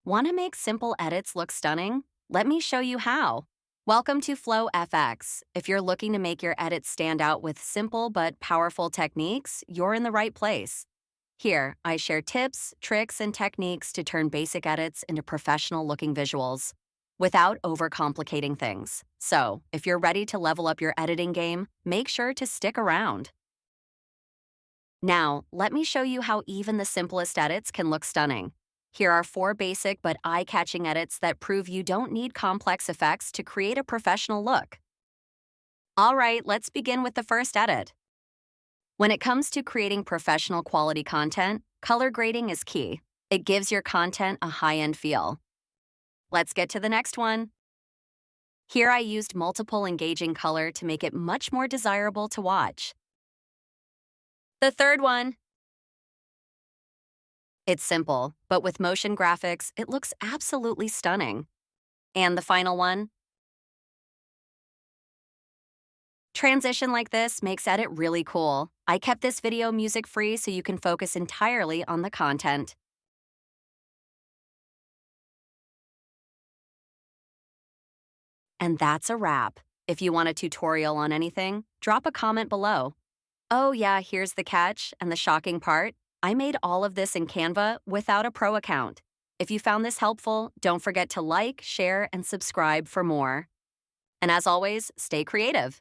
Want to make simple edits look stunning? Let me show you how. Welcome to Flow FX. If you're looking to make your edits stand out with simple but powerful techniques, you're in the right place. Here, I share tips, tricks, and techniques to turn basic edits into professional-looking visuals without overcomplicating things. So, if you're ready to level up your editing game, make sure to stick around. Now, let me show you how even the simplest edits can look stunning. Here are 4 basic but eye-catching edits that prove you don't need complex effects to create a professional look. All right, let's begin with the first edit. When it comes to creating professional quality content, color grading is key. It gives your content a high-end feel. Let's get to the next one. Here I used multiple engaging color to make it much more desirable to watch. The third one. It's simple, but with motion graphics, it looks absolutely stunning. And the final one. Transition like this makes edit really cool. I kept this video music-free so you can focus entirely on the content. And that's a wrap. If you want a tutorial on anything, drop a comment below. Oh yeah, here's the catch and the shocking part. I made all of this in Canva without a pro account. If you found this helpful, don't forget to like, share, and subscribe for more. And as always, stay creative.